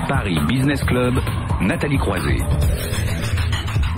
Paris Business Club, Nathalie Croiset.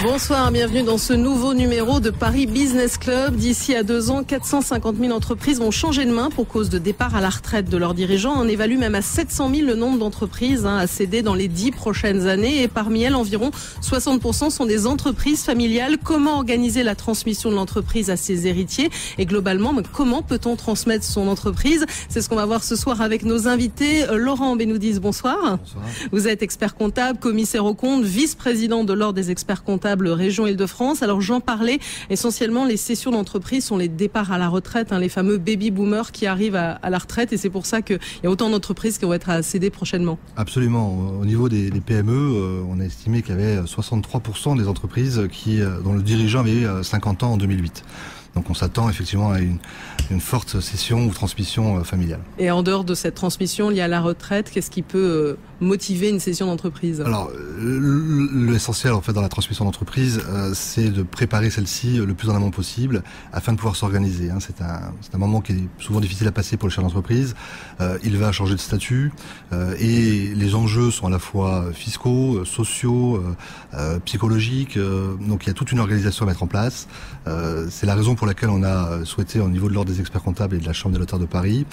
Bonsoir, bienvenue dans ce nouveau numéro de Paris Business Club. D'ici à 2 ans, 450 000 entreprises vont changer de main pour cause de départ à la retraite de leurs dirigeants. On évalue même à 700 000 le nombre d'entreprises à céder dans les 10 prochaines années. Et parmi elles, environ 60% sont des entreprises familiales. Comment organiser la transmission de l'entreprise à ses héritiers? Et globalement, comment peut-on transmettre son entreprise? C'est ce qu'on va voir ce soir avec nos invités. Laurent Benoudis, bonsoir. Bonsoir. Vous êtes expert comptable, commissaire aux comptes, vice-président de l'Ordre des experts comptables région Île-de-France. Alors j'en parlais, essentiellement les cessions d'entreprise sont les départs à la retraite, les fameux baby boomers qui arrivent à la retraite, et c'est pour ça qu'il y a autant d'entreprises qui vont être à céder prochainement. Absolument. Au niveau des PME, on a estimé qu'il y avait 63% des entreprises dont le dirigeant avait 50 ans en 2008. Donc on s'attend effectivement à une forte cession ou transmission familiale. Et en dehors de cette transmission liée à la retraite, qu'est-ce qui peut motiver une cession d'entreprise? Alors l'essentiel en fait dans la transmission d'entreprise, c'est de préparer celle-ci le plus en amont possible afin de pouvoir s'organiser. C'est un moment qui est souvent difficile à passer pour le chef d'entreprise. Il va changer de statut et les enjeux sont à la fois fiscaux, sociaux, psychologiques. Donc il y a toute une organisation à mettre en place. C'est la raison pour laquelle on a souhaité, au niveau de l'Ordre des experts comptables et de la Chambre des notaires de Paris,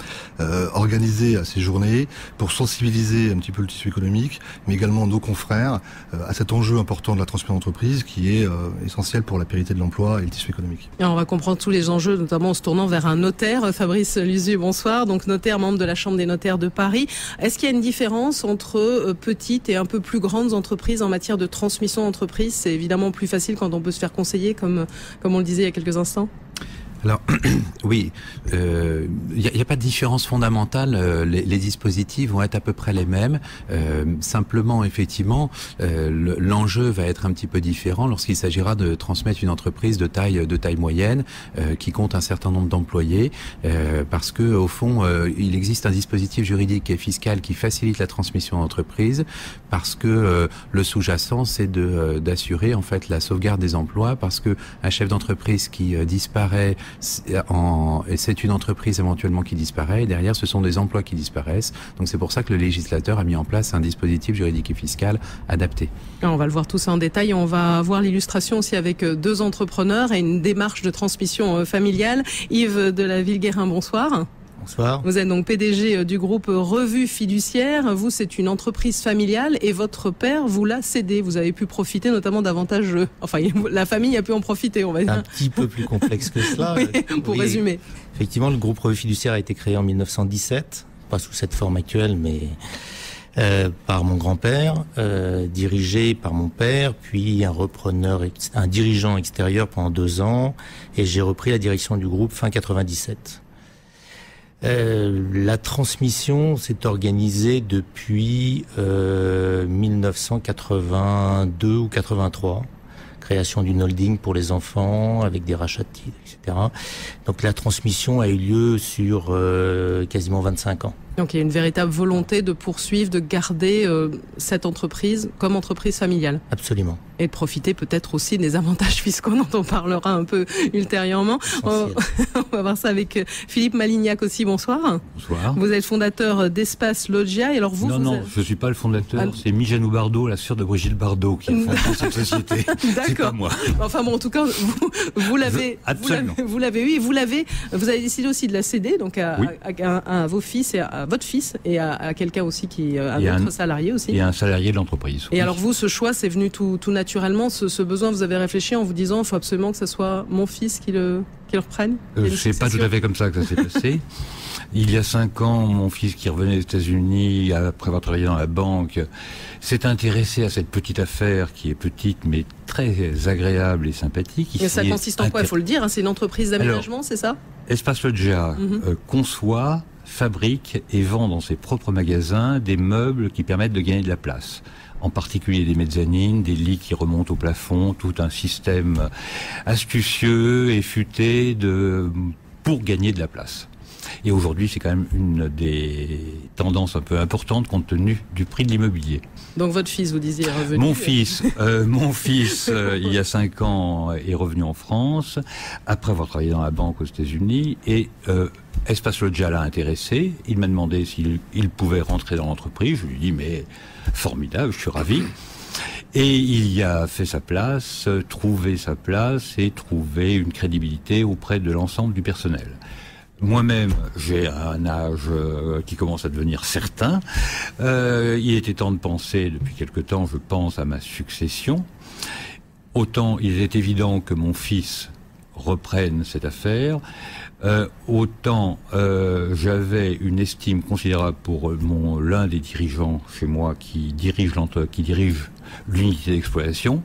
organiser ces journées pour sensibiliser un petit peu le tissu économique, mais également nos confrères à cet enjeu important de la transmission d'entreprise qui est essentiel pour la pérennité de l'emploi et le tissu économique. Et on va comprendre tous les enjeux, notamment en se tournant vers un notaire. Fabrice Luzu, bonsoir. Donc notaire, membre de la Chambre des notaires de Paris. Est-ce qu'il y a une différence entre petites et un peu plus grandes entreprises en matière de transmission d'entreprise? C'est évidemment plus facile quand on peut se faire conseiller, comme on le disait il y a quelques instants. Alors, oui, il n'y a pas de différence fondamentale. Les dispositifs vont être à peu près les mêmes. Simplement, effectivement, l'enjeu va être un petit peu différent lorsqu'il s'agira de transmettre une entreprise de taille moyenne qui compte un certain nombre d'employés, parce que au fond, il existe un dispositif juridique et fiscal qui facilite la transmission d'entreprise, parce que le sous-jacent, c'est d'assurer en fait la sauvegarde des emplois, parce que un chef d'entreprise qui disparaît et c'est une entreprise éventuellement qui disparaît, et derrière ce sont des emplois qui disparaissent. Donc c'est pour ça que le législateur a mis en place un dispositif juridique et fiscal adapté. On va le voir tout ça en détail. On va voir l'illustration aussi avec 2 entrepreneurs et une démarche de transmission familiale. Yves de la Ville-Guérin, bonsoir. Bonsoir. Vous êtes donc PDG du groupe Revue Fiduciaire. Vous, c'est une entreprise familiale et votre père vous l'a cédé. Vous avez pu profiter notamment davantage. Enfin, la famille a pu en profiter, on va dire. Un petit peu plus complexe que cela. Oui, pour résumer. Effectivement, le groupe Revue Fiduciaire a été créé en 1917, pas sous cette forme actuelle, mais par mon grand-père, dirigé par mon père, puis un dirigeant extérieur pendant 2 ans, et j'ai repris la direction du groupe fin 97. La transmission s'est organisée depuis 1982 ou 83. Création d'une holding pour les enfants avec des rachats de titres, etc. Donc la transmission a eu lieu sur quasiment 25 ans. Donc il y a une véritable volonté de poursuivre, de garder cette entreprise comme entreprise familiale. Absolument. Et de profiter peut-être aussi des avantages fiscaux dont on parlera un peu ultérieurement. On va voir ça avec Philippe Malignac aussi. Bonsoir. Bonsoir. Vous êtes fondateur d'Espace Loggia. Et alors Non, je ne suis pas le fondateur. C'est Mijanou Bardot, la sœur de Brigitte Bardot, qui a fondé cette société. D'accord. C'est pas moi. Enfin bon, en tout cas, vous l'avez eu et vous avez décidé aussi de la céder donc à vos fils et à votre fils et à quelqu'un aussi qui un autre salarié aussi. Et un salarié de l'entreprise. Et alors vous, ce choix, c'est venu tout naturellement, ce besoin, vous avez réfléchi en vous disant, il faut absolument que ce soit mon fils qui le reprenne? C'est pas tout à fait comme ça que ça s'est passé. Il y a 5 ans, mon fils qui revenait des États-Unis après avoir travaillé dans la banque s'est intéressé à cette petite affaire qui est petite mais très agréable et sympathique. Et ça consiste en quoi? Il faut le dire, c'est une entreprise d'aménagement, c'est ça? Espace Loggia conçoit, fabrique et vend dans ses propres magasins des meubles qui permettent de gagner de la place. En particulier des mezzanines, des lits qui remontent au plafond, tout un système astucieux et futé pour gagner de la place. Et aujourd'hui, c'est quand même une des tendances un peu importantes compte tenu du prix de l'immobilier. Donc votre fils, vous disiez, est revenu. Mon fils, il y a 5 ans, est revenu en France, après avoir travaillé dans la banque aux États-Unis, et Espace Loggia l'a intéressé. Il m'a demandé s'il pouvait rentrer dans l'entreprise. Je lui ai dit, mais formidable, je suis ravi. Et il y a fait sa place, trouvé sa place et trouvé une crédibilité auprès de l'ensemble du personnel. Moi-même, j'ai un âge qui commence à devenir certain. Il était temps de penser, depuis quelque temps, je pense à ma succession. Autant il est évident que mon fils reprenne cette affaire, autant j'avais une estime considérable pour l'un des dirigeants chez moi qui dirige l'unité d'exploitation,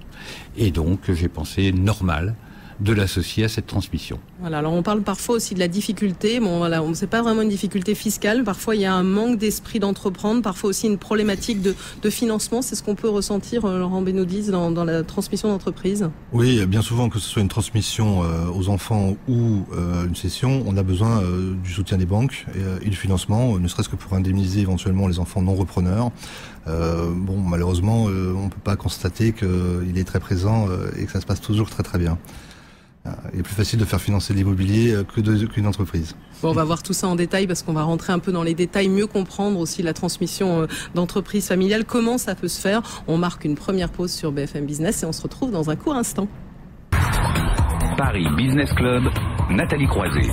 et donc j'ai pensé normal de l'associer à cette transmission. Voilà, alors on parle parfois aussi de la difficulté. Bon, voilà, c'est pas vraiment une difficulté fiscale. Parfois, il y a un manque d'esprit d'entreprendre. Parfois aussi une problématique de financement. C'est ce qu'on peut ressentir, Laurent Benoudis, dans la transmission d'entreprise. Oui, bien souvent, que ce soit une transmission aux enfants ou une cession, on a besoin du soutien des banques et du financement, ne serait-ce que pour indemniser éventuellement les enfants non repreneurs. Malheureusement, on peut pas constater qu'il est très présent et que ça se passe toujours très très bien. Il est plus facile de faire financer l'immobilier qu'une entreprise. Bon, on va voir tout ça en détail parce qu'on va rentrer un peu dans les détails, mieux comprendre aussi la transmission d'entreprise familiale, comment ça peut se faire. On marque une première pause sur BFM Business et on se retrouve dans un court instant. Paris Business Club, Nathalie Croiset.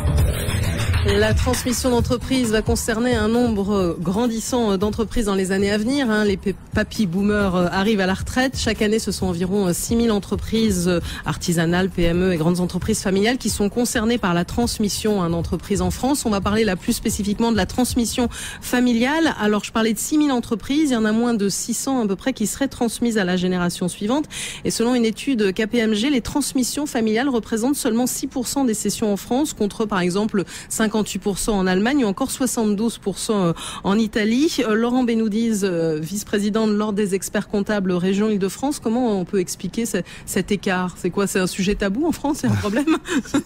La transmission d'entreprise va concerner un nombre grandissant d'entreprises dans les années à venir. Les papy boomers arrivent à la retraite. Chaque année, ce sont environ 6000 entreprises artisanales, PME et grandes entreprises familiales qui sont concernées par la transmission d'entreprises en France. On va parler là plus spécifiquement de la transmission familiale. Alors, je parlais de 6000 entreprises. Il y en a moins de 600 à peu près qui seraient transmises à la génération suivante. Et selon une étude KPMG, les transmissions familiales représentent seulement 6% des cessions en France contre, par exemple, 58% en Allemagne ou encore 72% en Italie. Laurent Benoudis, vice-président de l'Ordre des experts comptables région Île-de-France, comment on peut expliquer cet écart? C'est quoi? C'est un sujet tabou en France? C'est un problème?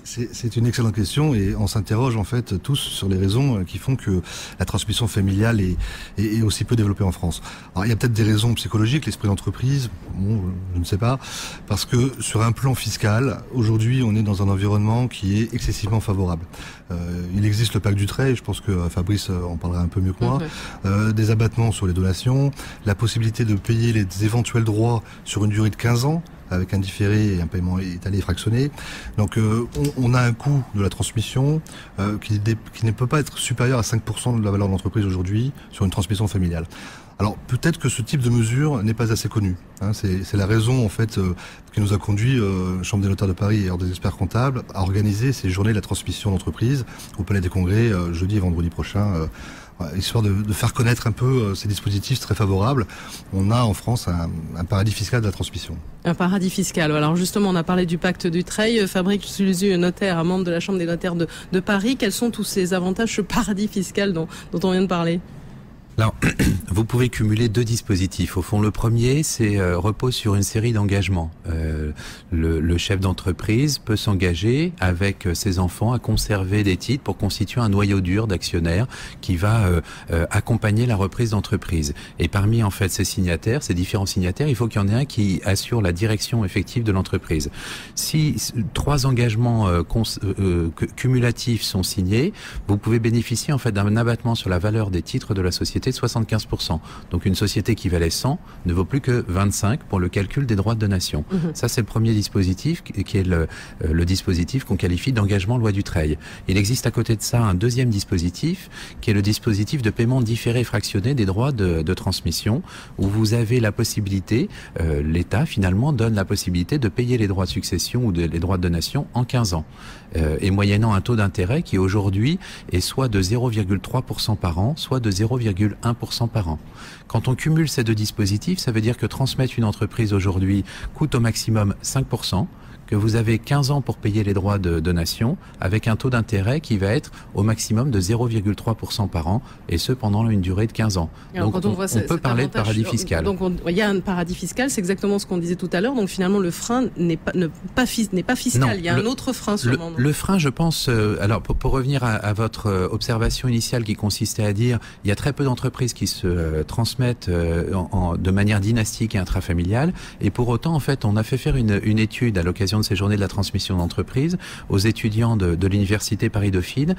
C'est une excellente question et on s'interroge en fait tous sur les raisons qui font que la transmission familiale est aussi peu développée en France. Alors il y a peut-être des raisons psychologiques, l'esprit d'entreprise, je ne sais pas, parce que sur un plan fiscal, aujourd'hui on est dans un environnement qui est excessivement favorable. Il existe le pacte Dutreil, je pense que Fabrice en parlera un peu mieux que moi, des abattements sur les donations, la possibilité de payer les éventuels droits sur une durée de 15 ans, avec un différé et un paiement étalé et fractionné. Donc on a un coût de la transmission qui ne peut pas être supérieur à 5% de la valeur de l'entreprise aujourd'hui sur une transmission familiale. Alors peut-être que ce type de mesure n'est pas assez connu. C'est la raison en fait qui nous a conduit, Chambre des notaires de Paris et Ordre des experts comptables, à organiser ces journées de la transmission d'entreprise au Palais des Congrès jeudi et vendredi prochain, histoire de faire connaître un peu ces dispositifs très favorables. On a en France un paradis fiscal de la transmission. Un paradis fiscal. Alors justement, on a parlé du pacte Dutreil. Fabrice Luzu, notaire, un membre de la Chambre des notaires de Paris. Quels sont tous ces avantages, ce paradis fiscal dont on vient de parler ? Alors, vous pouvez cumuler deux dispositifs. Au fond, le premier, repose sur une série d'engagements. Le chef d'entreprise peut s'engager avec ses enfants à conserver des titres pour constituer un noyau dur d'actionnaires qui va accompagner la reprise d'entreprise. Et parmi en fait ces signataires, ces différents signataires, il faut qu'il y en ait un qui assure la direction effective de l'entreprise. Si 3 engagements cumulatifs sont signés, vous pouvez bénéficier en fait d'un abattement sur la valeur des titres de la société de 75%. Donc une société qui valait 100 ne vaut plus que 25 pour le calcul des droits de donation. Ça, c'est le premier dispositif qui est le dispositif qu'on qualifie d'engagement loi Dutreil. Il existe à côté de ça un deuxième dispositif qui est le dispositif de paiement différé fractionné des droits de transmission où vous avez la possibilité, l'État finalement donne la possibilité de payer les droits de succession ou les droits de donation en 15 ans. Et moyennant un taux d'intérêt qui aujourd'hui est soit de 0,3% par an, soit de 0,1% par an. Quand on cumule ces deux dispositifs, ça veut dire que transmettre une entreprise aujourd'hui coûte au maximum 5%, que vous avez 15 ans pour payer les droits de donation, avec un taux d'intérêt qui va être au maximum de 0,3% par an, et ce pendant une durée de 15 ans. Alors, donc quand on peut parler de paradis fiscal. Donc il y a un paradis fiscal, c'est exactement ce qu'on disait tout à l'heure. Donc finalement le frein n'est pas fiscal. Non, il y a un autre frein sûrement. Le frein, je pense. Alors pour revenir à votre observation initiale qui consistait à dire, il y a très peu d'entreprises qui se transmettent de manière dynastique et intrafamiliale, et pour autant en fait on a fait faire une étude à l'occasion de ces journées de la transmission d'entreprise aux étudiants de l'université Paris-Dauphine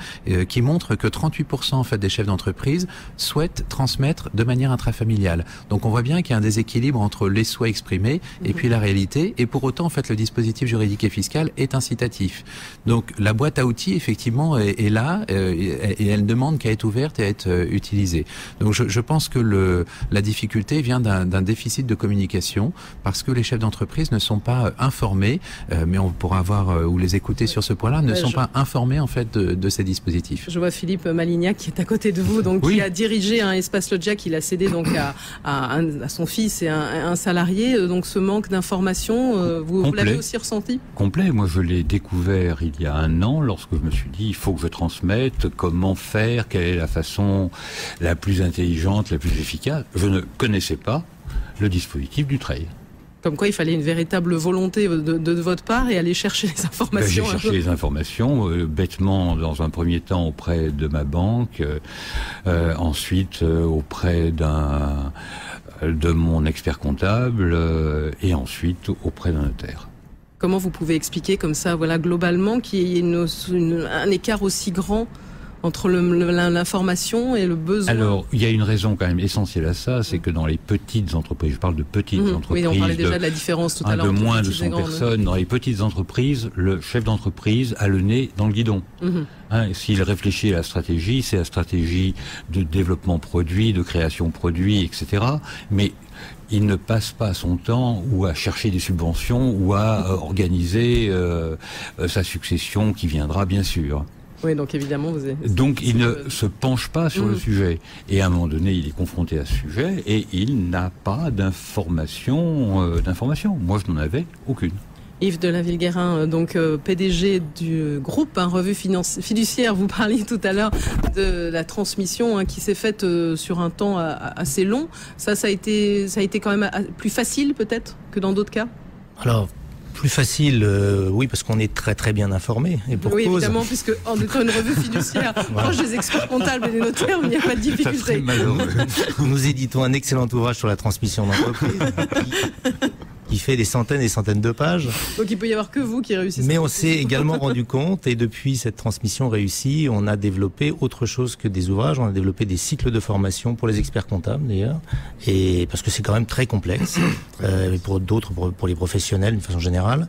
qui montre que 38% en fait des chefs d'entreprise souhaitent transmettre de manière intrafamiliale. Donc on voit bien qu'il y a un déséquilibre entre les souhaits exprimés et puis la réalité, et pour autant en fait le dispositif juridique et fiscal est incitatif. Donc la boîte à outils effectivement est là et elle demande qu'à être ouverte et à être utilisée. Donc je pense que la difficulté vient d'un déficit de communication, parce que les chefs d'entreprise ne sont pas informés, mais on pourra voir ou les écouter sur ce point-là, ne sont pas informés en fait de ces dispositifs. Je vois Philippe Malignac qui est à côté de vous, donc qui a dirigé un Espace Loggia qu'il a cédé donc à son fils et un salarié. Donc ce manque d'information, vous l'avez aussi ressenti? Complet. Moi, je l'ai découvert il y a un an lorsque je me suis dit il faut que je transmette, comment faire, quelle est la façon la plus intelligente, la plus efficace. Je ne connaissais pas le dispositif du Trade. Comme quoi, il fallait une véritable volonté de votre part et aller chercher les informations. J'ai cherché les informations, bêtement, dans un premier temps auprès de ma banque, ensuite auprès de mon expert comptable, et ensuite auprès d'un notaire. Comment vous pouvez expliquer comme ça, voilà, globalement, qu'il y ait un écart aussi grand entre l'information et le besoin? Alors, il y a une raison quand même essentielle à ça, c'est que dans les petites entreprises, je parle de petites entreprises, oui, on parlait déjà de la différence tout à l'heure, de moins de 100 personnes, dans les petites entreprises, le chef d'entreprise a le nez dans le guidon. S'il réfléchit à la stratégie, c'est la stratégie de développement produit, de création produit, etc. Mais il ne passe pas son temps ou à chercher des subventions ou à organiser sa succession qui viendra, bien sûr. Oui, donc évidemment, donc il ne se penche pas sur le sujet. Et à un moment donné, il est confronté à ce sujet et il n'a pas d'information. Moi, je n'en avais aucune. Yves de la Villeguerin, donc PDG du groupe Revue Fiduciaire, vous parliez tout à l'heure de la transmission qui s'est faite sur un temps assez long. Ça a été quand même plus facile peut-être que dans d'autres cas? Alors, plus facile, oui, parce qu'on est très très bien informé. Et pour oui, cause. évidemment, puisque en étant une revue fiduciaire, proche des experts comptables et des notaires, il n'y a pas de difficulté. Nous éditons un excellent ouvrage sur la transmission d'entreprise qui fait des centaines et centaines de pages. Donc il peut y avoir que vous qui réussissez. Mais on s'est également rendu compte, et depuis cette transmission réussie, on a développé autre chose que des ouvrages. On a développé des cycles de formation pour les experts comptables d'ailleurs, et parce que c'est quand même très complexe, pour d'autres, pour les professionnels d'une façon générale,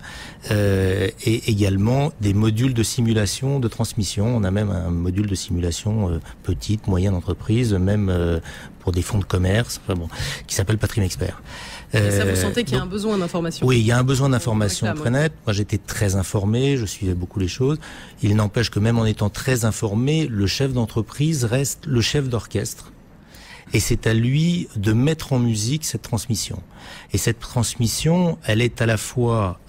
et également des modules de simulation de transmission. On a même un module de simulation petite, moyenne entreprise, même pour des fonds de commerce, qui s'appelle Patrimexpert. Et ça, vous sentez qu'il y a un besoin d'information? Oui, il y a un besoin d'information très net. Moi, j'étais très informé, je suivais beaucoup les choses. Il n'empêche que même en étant très informé, le chef d'entreprise reste le chef d'orchestre. Et c'est à lui de mettre en musique cette transmission. Et cette transmission, elle est à la fois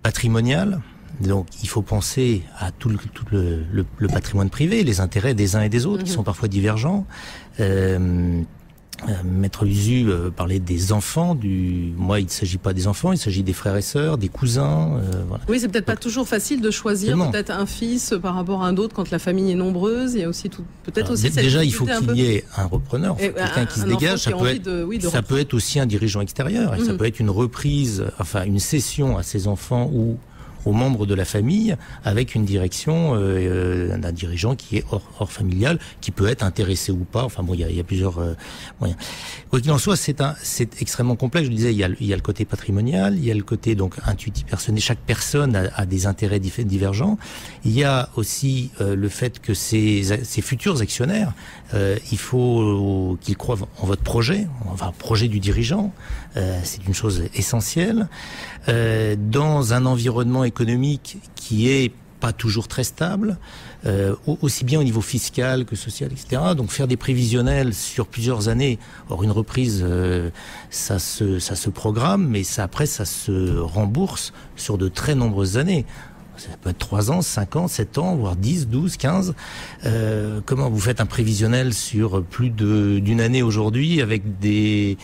patrimoniale. Donc, il faut penser à tout le patrimoine privé, les intérêts des uns et des autres, qui sont parfois divergents. Maître Luzu parlait des enfants. Moi, il ne s'agit pas des enfants, il s'agit des frères et sœurs, des cousins. Voilà. Oui, c'est peut-être pas toujours facile de choisir peut-être un fils par rapport à un autre quand la famille est nombreuse. Il y a aussi cette déjà, il faut qu'il y ait un repreneur, quelqu'un qui se dégage. Ça peut être aussi un dirigeant extérieur. Et ça peut être une reprise, enfin une cession à ses enfants ou aux membres de la famille, avec une direction d'un dirigeant qui est hors familial, qui peut être intéressé ou pas. Enfin bon, il y a plusieurs moyens. Quoi qu'il en soit, c'est extrêmement complexe. Je disais, il y a le côté patrimonial, il y a le côté donc intuitif personnel. Chaque personne a des intérêts divergents. Il y a aussi le fait que ces futurs actionnaires, il faut qu'ils croient en votre projet, enfin projet du dirigeant. C'est une chose essentielle. Dans un environnement économique qui est pas toujours très stable, aussi bien au niveau fiscal que social, etc. Donc faire des prévisionnels sur plusieurs années, or une reprise, ça se programme, mais après ça se rembourse sur de très nombreuses années. Ça peut être 3 ans, 5 ans, 7 ans, voire 10, 12, 15. Comment vous faites un prévisionnel sur plus d'une année aujourd'hui avec des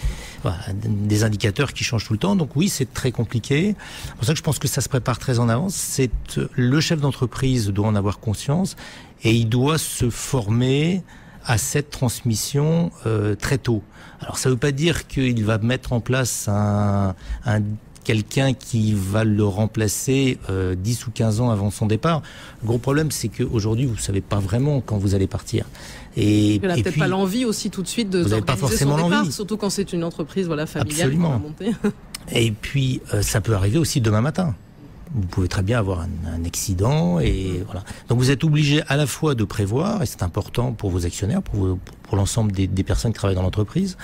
indicateurs qui changent tout le temps. Donc oui, c'est très compliqué. C'est pour ça que je pense que ça se prépare très en avance. Le chef d'entreprise doit en avoir conscience et il doit se former à cette transmission très tôt. Alors ça ne veut pas dire qu'il va mettre en place quelqu'un qui va le remplacer 10 ou 15 ans avant son départ. Le gros problème, c'est qu'aujourd'hui, vous ne savez pas vraiment quand vous allez partir. Et il n'a peut-être pas l'envie aussi tout de suite de s'organiser son départ, surtout quand c'est une entreprise familiale. Absolument. Qui va monter. Et puis, ça peut arriver aussi demain matin. Vous pouvez très bien avoir un accident et voilà. Donc vous êtes obligé à la fois de prévoir, et c'est important pour vos actionnaires, pour l'ensemble des personnes qui travaillent dans l'entreprise,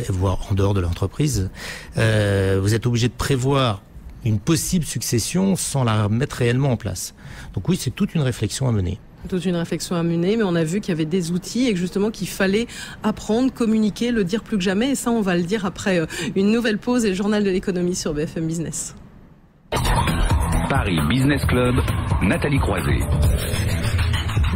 voire en dehors de l'entreprise. Vous êtes obligé de prévoir une possible succession sans la mettre réellement en place. Donc oui, c'est toute une réflexion à mener. Toute une réflexion à mener, mais on a vu qu'il y avait des outils et que justement qu'il fallait apprendre, communiquer, le dire plus que jamais. Et ça, on va le dire après une nouvelle pause et le journal de l'économie sur BFM Business. Paris Business Club, Nathalie Croisé.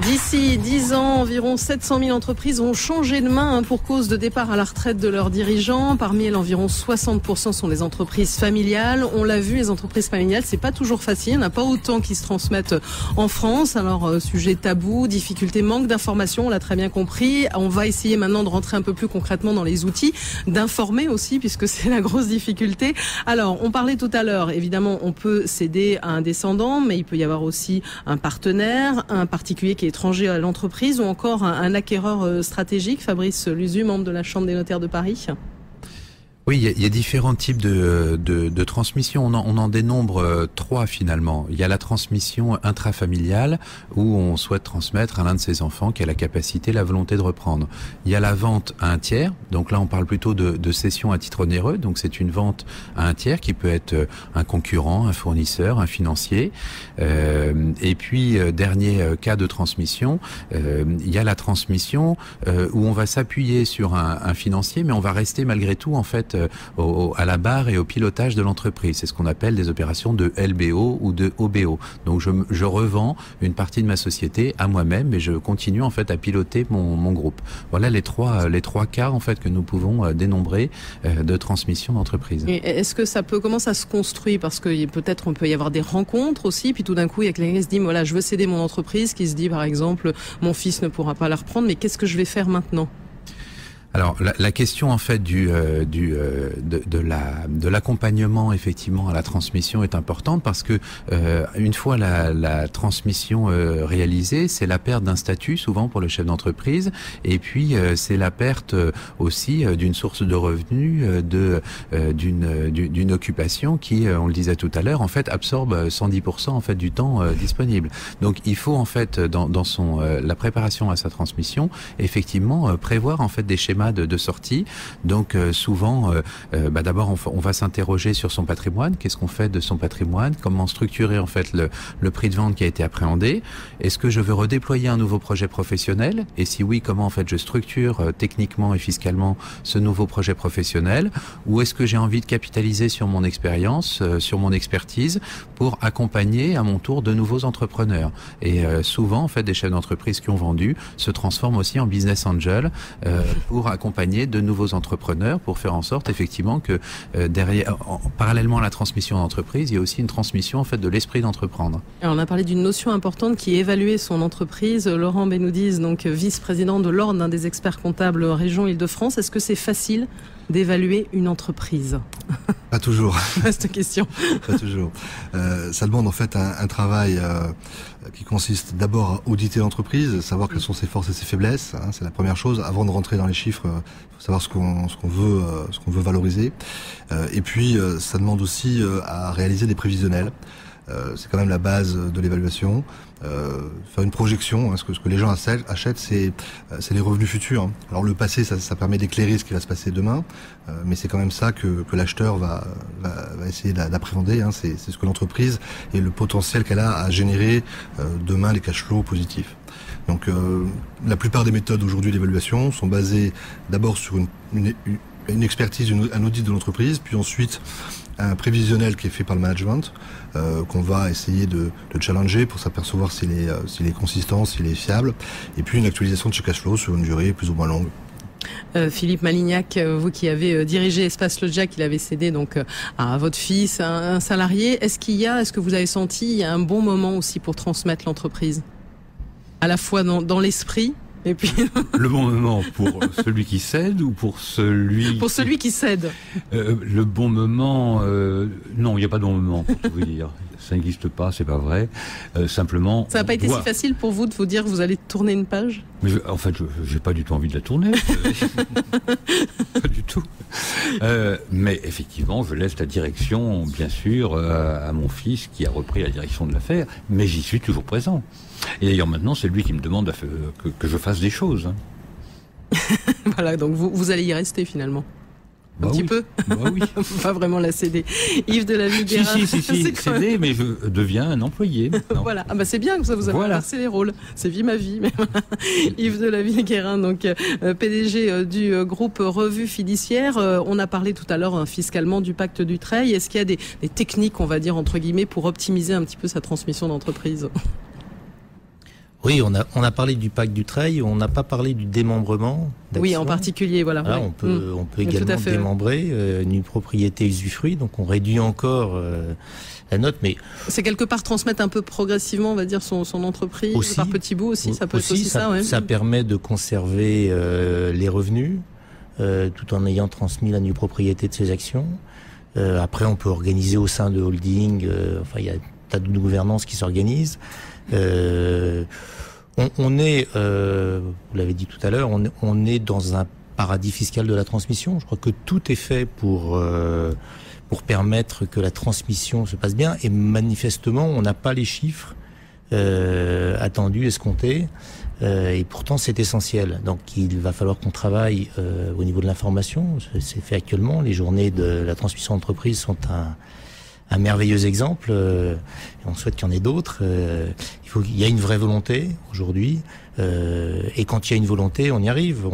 D'ici 10 ans, environ 700 000 entreprises ont changé de main pour cause de départ à la retraite de leurs dirigeants. Parmi elles, environ 60% sont les entreprises familiales. On l'a vu, les entreprises familiales, c'est pas toujours facile. Il n'y en a pas autant qui se transmettent en France. Alors, sujet tabou, difficulté, manque d'information, on l'a très bien compris. On va essayer maintenant de rentrer un peu plus concrètement dans les outils, d'informer aussi, puisque c'est la grosse difficulté. Alors, on parlait tout à l'heure, évidemment, on peut céder à un descendant, mais il peut y avoir aussi un partenaire, un particulier qui est étranger à l'entreprise ou encore un acquéreur stratégique. Fabrice Luzu, membre de la Chambre des notaires de Paris. Oui, il y a différents types de transmission. On en dénombre 3 finalement. Il y a la transmission intrafamiliale où on souhaite transmettre à l'un de ses enfants qui a la capacité, la volonté de reprendre. Il y a la vente à un tiers. Donc là, on parle plutôt de cession à titre onéreux. Donc c'est une vente à un tiers qui peut être un concurrent, un fournisseur, un financier. Et puis, dernier cas de transmission, il y a la transmission où on va s'appuyer sur un financier, mais on va rester malgré tout en fait à la barre et au pilotage de l'entreprise. C'est ce qu'on appelle des opérations de LBO ou de OBO. Donc je revends une partie de ma société à moi-même et je continue en fait à piloter mon groupe. Voilà les trois cas en fait que nous pouvons dénombrer de transmission d'entreprise. Et est-ce que comment ça se construit? Parce que peut-être on peut y avoir des rencontres aussi, puis tout d'un coup il y a quelqu'un qui se dit voilà, je veux céder mon entreprise, qui se dit par exemple mon fils ne pourra pas la reprendre, mais qu'est-ce que je vais faire maintenant? Alors la question en fait de l'accompagnement effectivement à la transmission est importante parce que une fois la transmission réalisée, c'est la perte d'un statut souvent pour le chef d'entreprise et puis c'est la perte aussi d'une source de revenus, d'une occupation qui, on le disait tout à l'heure, en fait absorbe 110% en fait du temps disponible. Donc il faut en fait dans la préparation à sa transmission effectivement prévoir en fait des schémas de sortie. Donc souvent, d'abord on va s'interroger sur son patrimoine. Qu'est-ce qu'on fait de son patrimoine? Comment structurer en fait le prix de vente qui a été appréhendé? Est-ce que je veux redéployer un nouveau projet professionnel? Et si oui, comment en fait je structure techniquement et fiscalement ce nouveau projet professionnel? Ou est-ce que j'ai envie de capitaliser sur mon expérience, sur mon expertise pour accompagner à mon tour de nouveaux entrepreneurs? Et souvent en fait des chefs d'entreprise qui ont vendu se transforment aussi en business angel pour accompagner de nouveaux entrepreneurs pour faire en sorte effectivement que derrière, parallèlement à la transmission d'entreprise, il y a aussi une transmission en fait de l'esprit d'entreprendre. Alors on a parlé d'une notion importante qui est évaluer son entreprise. Laurent Benoudiz, donc vice-président de l'Ordre d'un des experts comptables région Île-de-France. Est-ce que c'est facile d'évaluer une entreprise? Pas toujours. Vaste question. Pas toujours. Ça demande en fait un travail qui consiste d'abord à auditer l'entreprise, savoir quelles sont ses forces et ses faiblesses. Hein, c'est la première chose. Avant de rentrer dans les chiffres, il faut savoir ce qu'on veut valoriser. Et puis, ça demande aussi à réaliser des prévisionnels. c'est quand même la base de l'évaluation. Faire une projection, ce que les gens achètent, c'est les revenus futurs. Alors le passé, ça permet d'éclairer ce qui va se passer demain, mais c'est quand même ça que l'acheteur va essayer d'appréhender. C'est ce que l'entreprise et le potentiel qu'elle a à générer demain les cash flows positifs. Donc la plupart des méthodes aujourd'hui d'évaluation sont basées d'abord sur une expertise, un audit de l'entreprise, puis ensuite un prévisionnel qui est fait par le management, qu'on va essayer de challenger pour s'apercevoir s'il est consistant, s'il est fiable, et puis une actualisation de ce cash flow sur une durée plus ou moins longue. Philippe Malignac, vous qui avez dirigé Espace Loggia, qu'il avait cédé donc à votre fils, un salarié, est-ce que vous avez senti il y a un bon moment aussi pour transmettre l'entreprise, à la fois dans l'esprit et puis le bon moment pour celui qui cède ou pour celui qui cède. Le bon moment, non, il n'y a pas de bon moment pour tout vous dire. Ça n'existe pas, c'est pas vrai. Simplement. Ça n'a pas été si facile pour vous de vous dire que vous allez tourner une page? En fait, j'ai pas du tout envie de la tourner. Pas du tout. Mais effectivement, je laisse la direction, bien sûr, à mon fils qui a repris la direction de l'affaire, mais j'y suis toujours présent. Et d'ailleurs, maintenant, c'est lui qui me demande que je fasse des choses. Voilà, donc vous allez y rester finalement. Un petit peu. Oui. Pas vraiment la céder. Yves de la Vigue-Guérin. Si, céder, mais je deviens un employé. Voilà. Ah bah c'est bien que ça vous a inversé les rôles. C'est vie ma vie. Mais Yves de la Vigue-Guérin, donc PDG du groupe Revue Fiduciaire. On a parlé tout à l'heure fiscalement du pacte Dutreil. Est-ce qu'il y a des techniques, on va dire entre guillemets, pour optimiser un petit peu sa transmission d'entreprise? Oui, on a parlé du pacte Dutreil, on n'a pas parlé du démembrement d'actions. Oui, en particulier, voilà. On peut également démembrer une propriété usufruit, donc on réduit encore la note, mais c'est quelque part transmettre un peu progressivement, on va dire, son entreprise aussi, par petits bouts aussi. Ça peut être aussi ça. Ouais. Ça permet de conserver les revenus tout en ayant transmis la nue propriété de ses actions. Après, on peut organiser au sein de holding. Il y a un tas de gouvernance qui s'organise. On est, vous l'avez dit tout à l'heure, on est dans un paradis fiscal de la transmission. Je crois que tout est fait pour permettre que la transmission se passe bien. Et manifestement, on n'a pas les chiffres attendus, escomptés. Et pourtant, c'est essentiel. Donc, il va falloir qu'on travaille au niveau de l'information. C'est fait actuellement. Les journées de la transmission d'entreprise sont un merveilleux exemple. On souhaite qu'il y en ait d'autres. Il y a une vraie volonté aujourd'hui. Et quand il y a une volonté, on y arrive.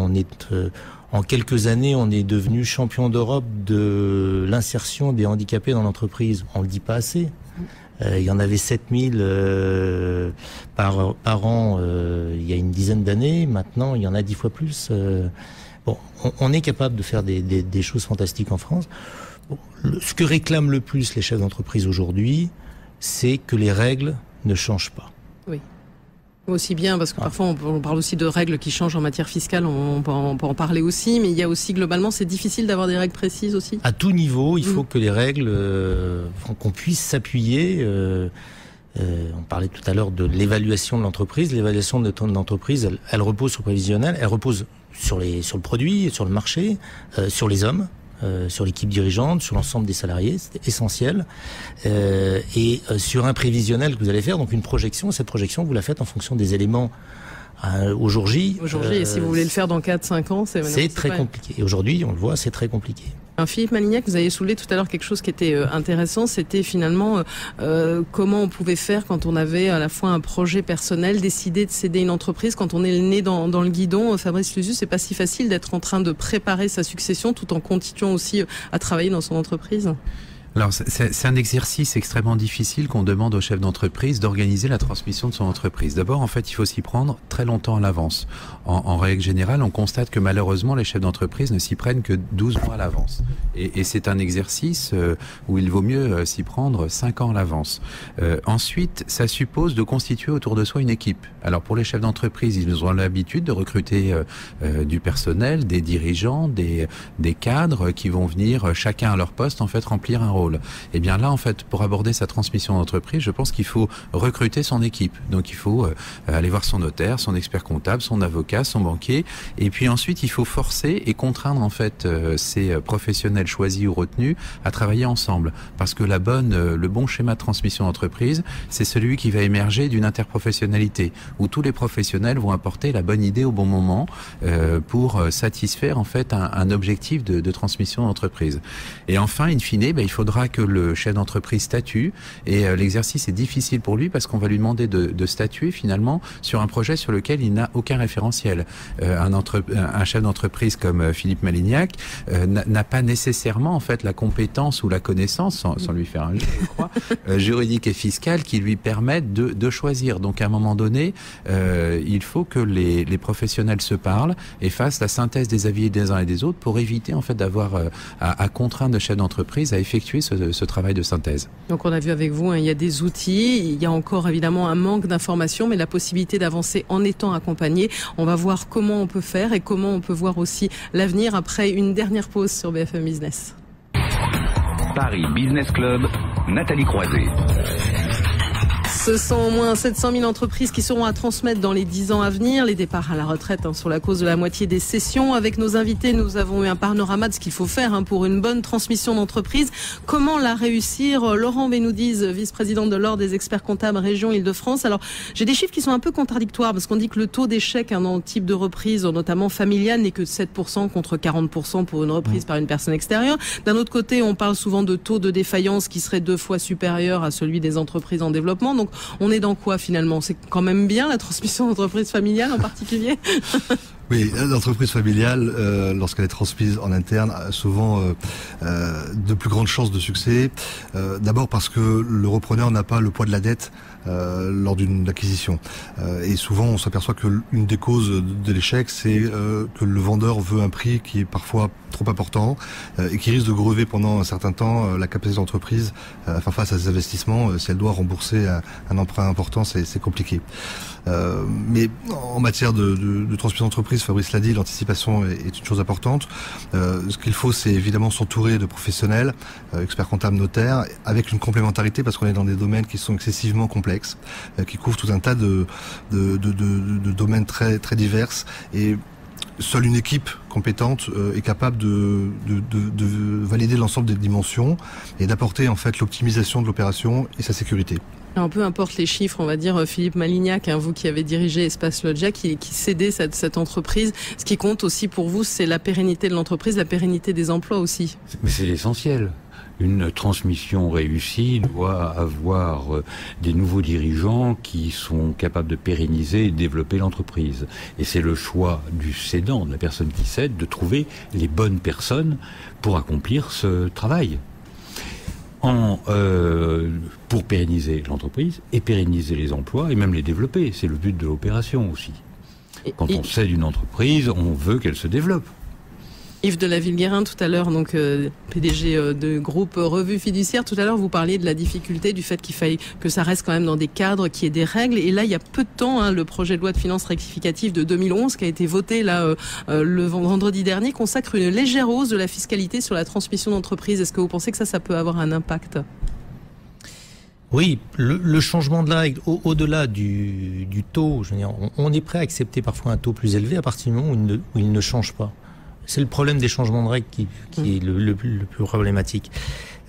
En quelques années, on est devenu champion d'Europe de l'insertion des handicapés dans l'entreprise. On le dit pas assez. Il y en avait 7000 par an il y a une dizaine d'années. Maintenant, il y en a 10 fois plus. On est capable de faire des choses fantastiques en France. Ce que réclament le plus les chefs d'entreprise aujourd'hui, c'est que les règles ne changent pas. Oui. Aussi bien, parce que parfois on parle aussi de règles qui changent en matière fiscale, on peut en parler aussi, mais il y a aussi globalement, c'est difficile d'avoir des règles précises aussi. À tout niveau, il faut que les règles, qu'on puisse s'appuyer. On parlait tout à l'heure de l'évaluation de l'entreprise. L'évaluation de l'entreprise, elle repose sur le prévisionnel, elle repose sur le produit, sur le marché, sur les hommes. Sur l'équipe dirigeante, sur l'ensemble des salariés, c'est essentiel. Et sur un prévisionnel que vous allez faire, donc une projection, cette projection, vous la faites en fonction des éléments au jour J. Et si vous voulez le faire dans 4-5 ans, c'est très compliqué. Et aujourd'hui, on le voit, c'est très compliqué. Philippe Malignac, vous avez soulevé tout à l'heure quelque chose qui était intéressant, c'était finalement comment on pouvait faire quand on avait à la fois un projet personnel, décider de céder une entreprise, quand on est le nez dans le guidon. Fabrice Luzu, c'est pas si facile d'être en train de préparer sa succession tout en continuant aussi à travailler dans son entreprise. Alors, c'est un exercice extrêmement difficile qu'on demande aux chefs d'entreprise d'organiser la transmission de son entreprise. D'abord, en fait, il faut s'y prendre très longtemps à l'avance. En règle générale, on constate que malheureusement, les chefs d'entreprise ne s'y prennent que 12 mois à l'avance. Et c'est un exercice où il vaut mieux s'y prendre 5 ans à l'avance. Ensuite, ça suppose de constituer autour de soi une équipe. Alors, pour les chefs d'entreprise, ils ont l'habitude de recruter du personnel, des dirigeants, des cadres qui vont venir chacun à leur poste, en fait, remplir un rôle. rôle. Et bien là, en fait, pour aborder sa transmission d'entreprise, je pense qu'il faut recruter son équipe. Donc il faut aller voir son notaire, son expert comptable, son avocat, son banquier, et puis ensuite il faut forcer et contraindre en fait ces professionnels choisis ou retenus à travailler ensemble, parce que le bon schéma de transmission d'entreprise, c'est celui qui va émerger d'une interprofessionnalité où tous les professionnels vont apporter la bonne idée au bon moment pour satisfaire en fait un objectif de transmission d'entreprise. Et enfin, in fine, il faudra que le chef d'entreprise statue, et l'exercice est difficile pour lui parce qu'on va lui demander de statuer finalement sur un projet sur lequel il n'a aucun référentiel. Un chef d'entreprise comme Philippe Malignac n'a pas nécessairement en fait la compétence ou la connaissance, sans lui faire un jeu, je crois, juridique et fiscale qui lui permettent de choisir. Donc à un moment donné, il faut que les professionnels se parlent et fassent la synthèse des avis des uns et des autres pour éviter en fait d'avoir à contraindre le chef d'entreprise à effectuer ce travail de synthèse. Donc on a vu avec vous, il y a des outils, il y a encore évidemment un manque d'informations, mais la possibilité d'avancer en étant accompagné. On va voir comment on peut faire et comment on peut voir aussi l'avenir après une dernière pause sur BFM Business. Paris Business Club, Nathalie Croiset. Ce sont au moins 700 000 entreprises qui seront à transmettre dans les 10 ans à venir. Les départs à la retraite sur la cause de la moitié des cessions. Avec nos invités, nous avons eu un panorama de ce qu'il faut faire pour une bonne transmission d'entreprise. Comment la réussir? Laurent Benoudiz, vice-président de l'Ordre des experts comptables région Île-de-France. Alors, j'ai des chiffres qui sont un peu contradictoires parce qu'on dit que le taux d'échec dans le type de reprise, notamment familiale, n'est que de 7% contre 40% pour une reprise par une personne extérieure. D'un autre côté, on parle souvent de taux de défaillance qui serait 2 fois supérieur à celui des entreprises en développement. Donc, on est dans quoi finalement? C'est quand même bien la transmission d'entreprise familiale en particulier? Oui, l'entreprise familiale, lorsqu'elle est transmise en interne, a souvent de plus grandes chances de succès. D'abord parce que le repreneur n'a pas le poids de la dette lors d'une acquisition. Et souvent, on s'aperçoit que l'une des causes de l'échec, c'est que le vendeur veut un prix qui est parfois trop important et qui risque de grever pendant un certain temps la capacité d'entreprise face à ses investissements. Si elle doit rembourser un emprunt important, c'est compliqué. Mais en matière de transmission d'entreprise, Fabrice l'a dit, l'anticipation est une chose importante. Ce qu'il faut, c'est évidemment s'entourer de professionnels, experts comptables, notaires, avec une complémentarité parce qu'on est dans des domaines qui sont excessivement complexes, qui couvrent tout un tas de domaines très, très divers. Et seule une équipe compétente est capable de valider l'ensemble des dimensions et d'apporter en fait l'optimisation de l'opération et sa sécurité. Alors, peu importe les chiffres, on va dire Philippe Malignac, vous qui avez dirigé Espace Loggia, qui cédait cette entreprise, ce qui compte aussi pour vous, c'est la pérennité de l'entreprise, la pérennité des emplois aussi. Mais c'est l'essentiel. Une transmission réussie doit avoir des nouveaux dirigeants qui sont capables de pérenniser et de développer l'entreprise. Et c'est le choix du cédant, de la personne qui cède, de trouver les bonnes personnes pour accomplir ce travail. Pour pérenniser l'entreprise et pérenniser les emplois et même les développer. C'est le but de l'opération aussi. Quand on cède une entreprise, on veut qu'elle se développe. Yves de la Villeguerin, tout à l'heure, donc PDG de groupe Revue Fiduciaire, tout à l'heure vous parliez de la difficulté du fait qu'il faille que ça reste quand même dans des cadres, qu'il y ait des règles. Et là, il y a peu de temps, le projet de loi de finances rectificative de 2011 qui a été voté là le vendredi dernier consacre une légère hausse de la fiscalité sur la transmission d'entreprise. Est-ce que vous pensez que ça peut avoir un impact? Oui, le changement de la règle, au-delà du taux, je veux dire, on est prêt à accepter parfois un taux plus élevé à partir du moment où il ne change pas. C'est le problème des changements de règles qui est le plus problématique.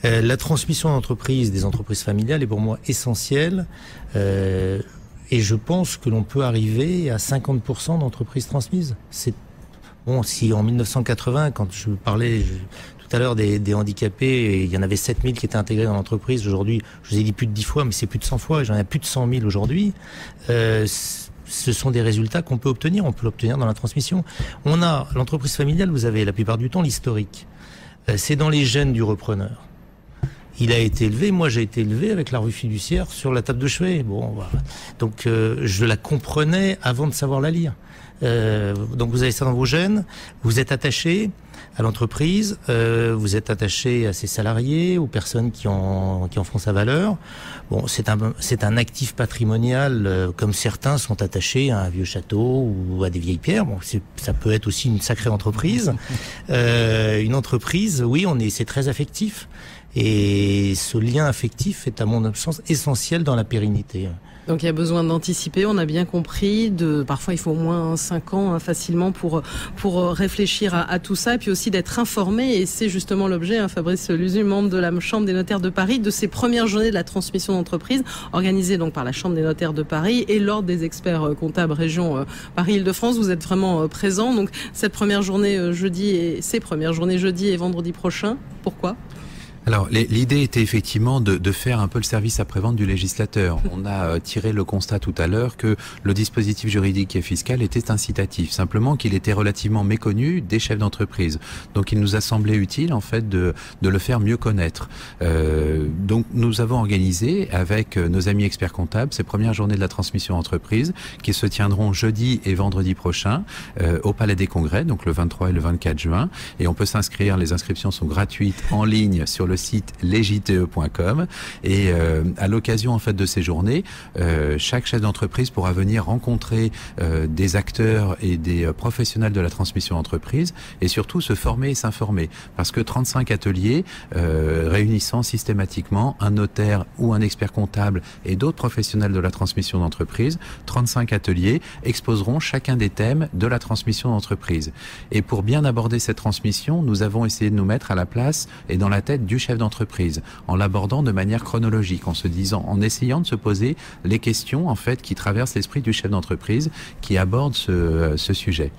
La transmission d'entreprise, des entreprises familiales est pour moi essentielle. Et je pense que l'on peut arriver à 50% d'entreprises transmises. C'est bon, si en 1980, quand je parlais tout à l'heure des handicapés, il y en avait 7000 qui étaient intégrés dans l'entreprise. Aujourd'hui, je vous ai dit plus de 10 fois, mais c'est plus de 100 fois. J'en ai plus de 100 000 aujourd'hui. Ce sont des résultats qu'on peut obtenir. On peut l'obtenir dans la transmission. On a l'entreprise familiale, vous avez la plupart du temps l'historique. C'est dans les gènes du repreneur. Il a été élevé, moi j'ai été élevé avec la revue fiduciaire sur la table de chevet. Bon, voilà. Donc je la comprenais avant de savoir la lire. Donc vous avez ça dans vos gènes, vous êtes attaché à l'entreprise, vous êtes attaché à ses salariés, aux personnes qui en font sa valeur. Bon, c'est un actif patrimonial, comme certains sont attachés à un vieux château ou à des vieilles pierres. Bon, ça peut être aussi une sacrée entreprise. Une entreprise, oui, c'est très affectif. Et ce lien affectif est, à mon sens, essentiel dans la pérennité. Donc il y a besoin d'anticiper, on a bien compris. Parfois il faut au moins 5 ans facilement pour réfléchir à tout ça, et puis aussi d'être informé. Et c'est justement l'objet, Fabrice Luzu, membre de la Chambre des notaires de Paris, de ces premières journées de la transmission d'entreprise, organisées donc par la Chambre des notaires de Paris et l'Ordre des experts comptables région Paris-Île-de-France. Vous êtes vraiment présents. Donc cette première journée jeudi et vendredi prochain. Pourquoi ? Alors, l'idée était effectivement de faire un peu le service après-vente du législateur. On a tiré le constat tout à l'heure que le dispositif juridique et fiscal était incitatif, simplement qu'il était relativement méconnu des chefs d'entreprise. Donc, il nous a semblé utile, en fait, de le faire mieux connaître. Donc, nous avons organisé avec nos amis experts comptables ces premières journées de la transmission d'entreprise qui se tiendront jeudi et vendredi prochain au Palais des Congrès, donc le 23 et le 24 juin. Et on peut s'inscrire, les inscriptions sont gratuites en ligne sur le site lesjte.com, et à l'occasion en fait de ces journées, chaque chef d'entreprise pourra venir rencontrer des acteurs et des professionnels de la transmission d'entreprise, et surtout se former et s'informer, parce que 35 ateliers réunissant systématiquement un notaire ou un expert comptable et d'autres professionnels de la transmission d'entreprise, 35 ateliers exposeront chacun des thèmes de la transmission d'entreprise. Et pour bien aborder cette transmission, nous avons essayé de nous mettre à la place et dans la tête du chef d'entreprise, en l'abordant de manière chronologique, en essayant de se poser les questions en fait qui traversent l'esprit du chef d'entreprise qui aborde ce sujet.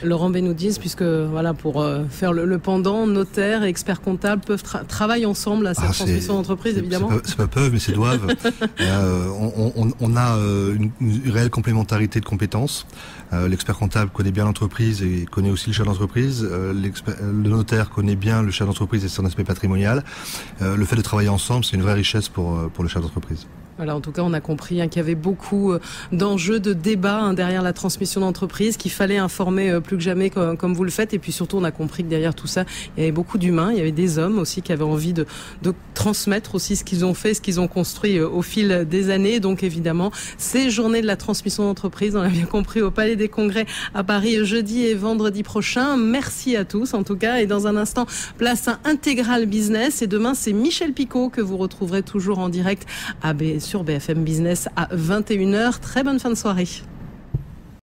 Laurent Benoudis, puisque voilà, pour faire le pendant, notaires et experts comptables peuvent travailler ensemble à cette transmission d'entreprise, évidemment. C'est pas peuvent, mais c'est doivent. On a une réelle complémentarité de compétences. L'expert comptable connaît bien l'entreprise et connaît aussi le chef d'entreprise. Le notaire connaît bien le chef d'entreprise et son aspect patrimonial. Le fait de travailler ensemble, c'est une vraie richesse pour le chef d'entreprise. Voilà, en tout cas, on a compris qu'il y avait beaucoup d'enjeux, de débats derrière la transmission d'entreprise, qu'il fallait informer plus que jamais comme vous le faites. Et puis surtout, on a compris que derrière tout ça, il y avait beaucoup d'humains, il y avait des hommes aussi qui avaient envie de transmettre aussi ce qu'ils ont fait, ce qu'ils ont construit au fil des années. Donc évidemment, ces journées de la transmission d'entreprise, on l'a bien compris, au Palais des Congrès à Paris, jeudi et vendredi prochain. Merci à tous en tout cas. Et dans un instant, place à Intégral Business. Et demain, c'est Michel Picot que vous retrouverez toujours en direct sur BFM Business à 21h. Très bonne fin de soirée.